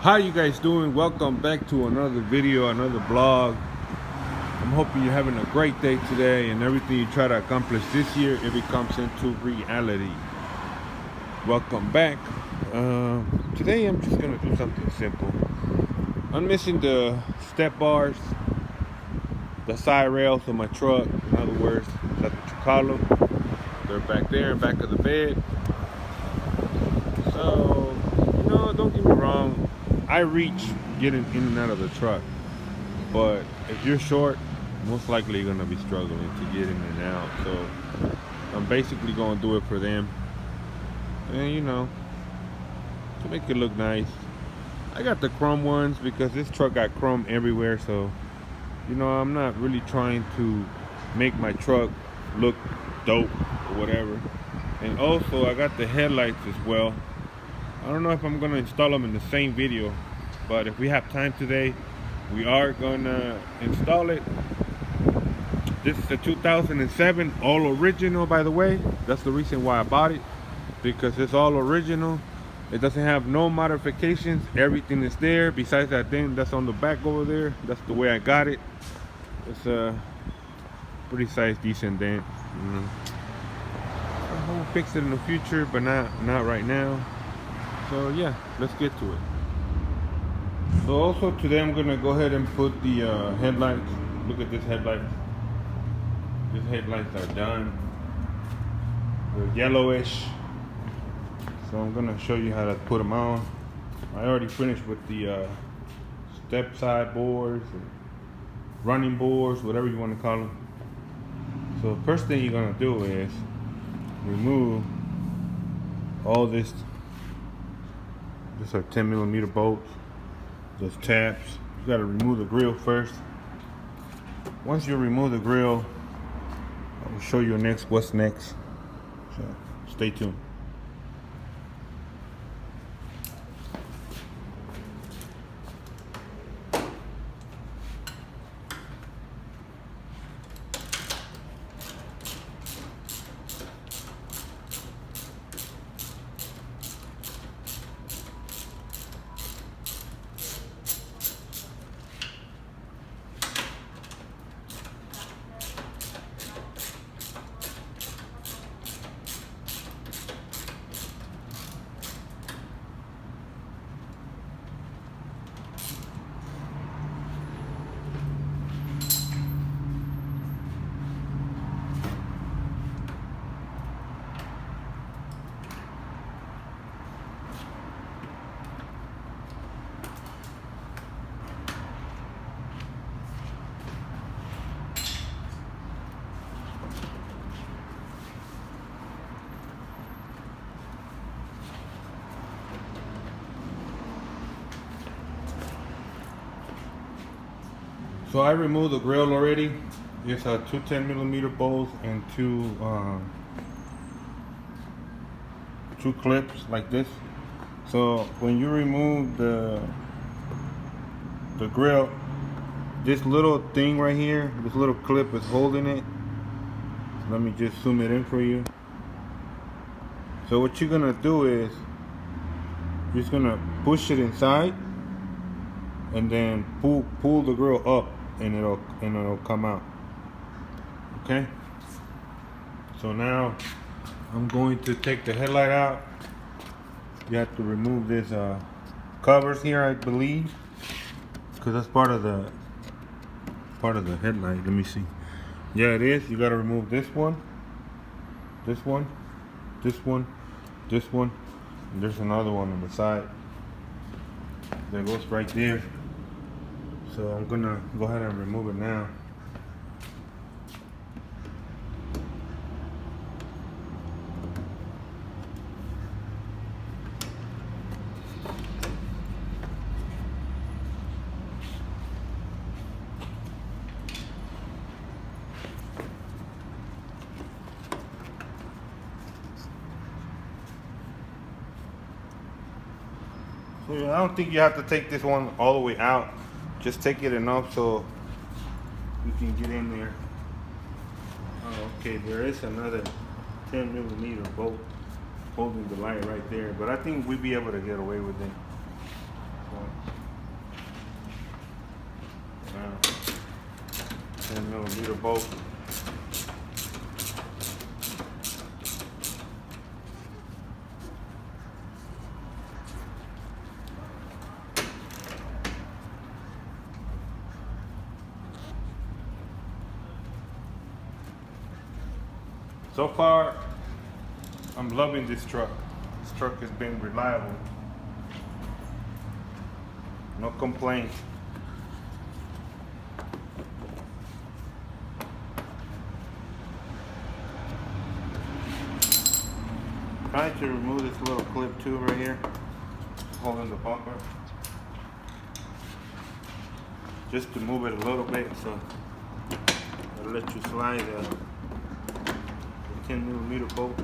How you guys doing? Welcome back to another video, another vlog. I'm hoping you're having a great day today and everything you try to accomplish this year, it becomes into reality. Welcome back. Today I'm just gonna do something simple. I'm missing the step bars, the side rails of my truck. In other words, that's what you call them. They're back there in back of the bed. So, don't get me wrong. I reach getting in and out of the truck, but if you're short, most likely you're gonna be struggling to get in and out. So I'm basically gonna do it for them, and to make it look nice. I got the chrome ones because this truck got chrome everywhere. So I'm not really trying to make my truck look dope or whatever. And also I got the headlights as well. I don't know if I'm gonna install them in the same video, but if we have time today, we are gonna install it. This is a 2007, all original, by the way. That's the reason why I bought it, because it's all original. It doesn't have no modifications. Everything is there. Besides that thing that's on the back over there, that's the way I got it. It's a pretty size, decent dent. I will fix it in the future, but not right now. So yeah, let's get to it. So also today I'm gonna go ahead and put the headlights. Look at this headlight. These headlights are done. They're yellowish. So I'm gonna show you how to put them on. I already finished with the step side boards, and running boards, whatever you want to call them. So first thing you're gonna do is remove all this. These are 10mm bolts, those tabs. You gotta remove the grill first. Once you remove the grill, I will show you what's next. So stay tuned. So I removed the grill already. It's two 10mm bolts and two clips like this. So when you remove the grill, this little thing right here, this little clip is holding it. Let me just zoom it in for you. So what you're gonna do is you're just gonna push it inside and then pull the grill up, and it'll come out. Okay, so now I'm going to take the headlight out. You have to remove this covers here, I believe, because that's part of the headlight. Let me see. Yeah, it is. You got to remove this one, this one, this one, this one, and there's another one on the side that goes right there. So I'm gonna go ahead and remove it now. So I don't think you have to take this one all the way out. Just take it enough so you can get in there. Oh, okay, there is another 10mm bolt holding the light right there, but I think we'd be able to get away with it. Now, 10mm bolt. So far, I'm loving this truck. This truck has been reliable. No complaints. Trying to remove this little clip too right here, holding the bumper, just to move it a little bit, so I'll let you slide the 10mm bolt.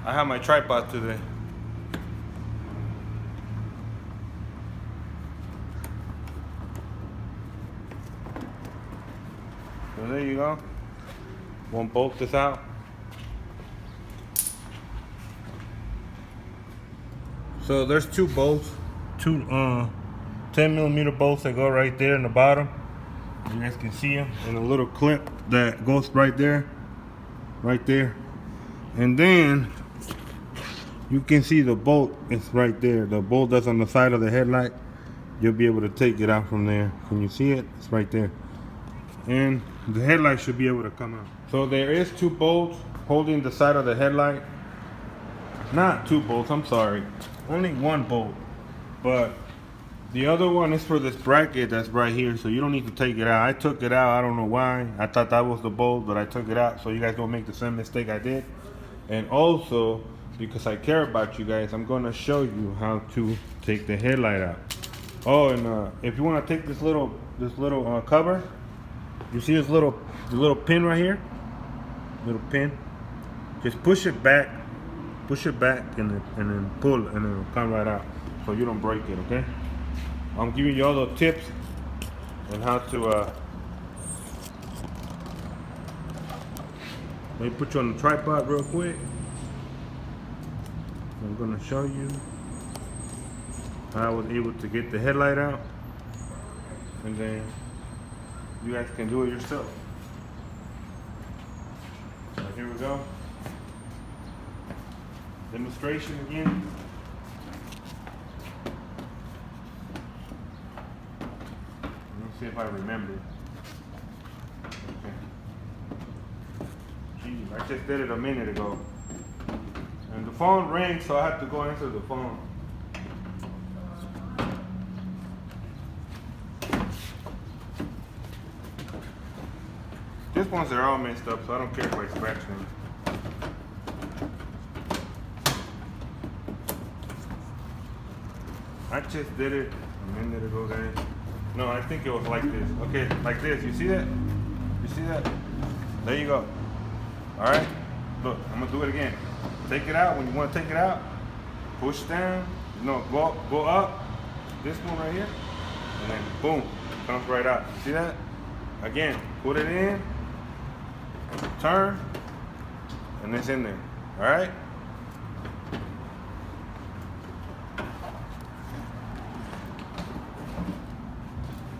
I have my tripod today. So there you go. Won't bolt this out. So there's two bolts, two 10mm bolts that go right there in the bottom. You guys can see them, and a little clip that goes right there, and then you can see the bolt is right there. The bolt that's on the side of the headlight, you'll be able to take it out from there. Can you see it? It's right there. And the headlight should be able to come out. So there is two bolts holding the side of the headlight. Not two bolts, I'm sorry. Only one bolt. But the other one is for this bracket that's right here, so you don't need to take it out. I took it out, I don't know why. I thought that was the bolt, but I took it out so you guys don't make the same mistake I did. And also, because I care about you guys, I'm going to show you how to take the headlight out. Oh, and if you want to take this little cover, you see this little pin right here, little pin. Just push it back, and then pull, and it'll come right out, so you don't break it. Okay? I'm giving you all the tips on how to. Let me put you on the tripod real quick. I'm going to show you how I was able to get the headlight out, and then you guys can do it yourself. So here we go. Demonstration again. Let's see if I remember. Okay. Jeez, I just did it a minute ago. And the phone rang, so I had to go answer the phone. These ones are all messed up, so I don't care if I scratch them. I just did it a minute ago, guys. No, I think it was like this. Okay, like this. You see that? You see that? There you go. All right. Look, I'm gonna do it again. Take it out when you want to take it out. Push down. No, go up. This one right here, and then boom, comes right out. See that? Again, put it in. Turn, and it's in there. All right.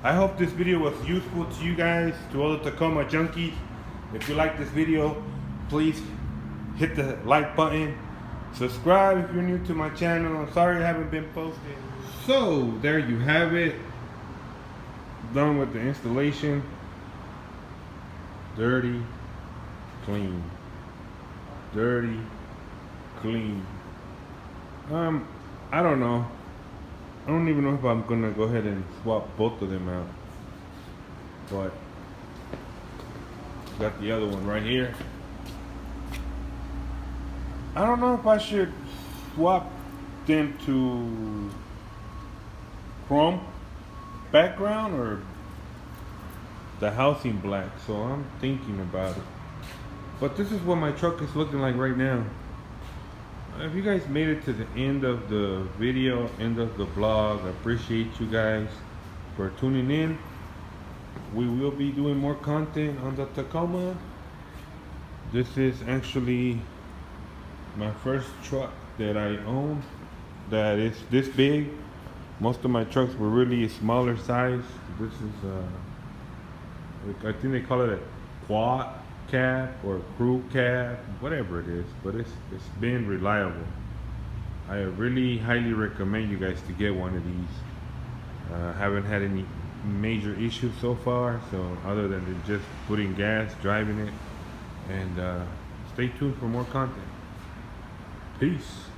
I hope this video was useful to you guys, to all the Tacoma junkies. If you like this video, please hit the like button. Subscribe if you're new to my channel. I'm sorry I haven't been posting. So there you have it. Done with the installation. Dirty, clean. Dirty, clean. I don't know. I don't even know if I'm gonna go ahead and swap both of them out. But got the other one right here. I don't know if I should swap them to chrome background or the housing black, so I'm thinking about it. But this is what my truck is looking like right now. If you guys made it to the end of the video, end of the vlog, I appreciate you guys for tuning in. We will be doing more content on the Tacoma. This is actually my first truck that I own that is this big. Most of my trucks were really a smaller size. This is I think they call it a quad cab or crew cab, whatever it is, but it's been reliable. I really highly recommend you guys to get one of these. Haven't had any major issues so far, so other than just putting gas, driving it, and stay tuned for more content. Peace.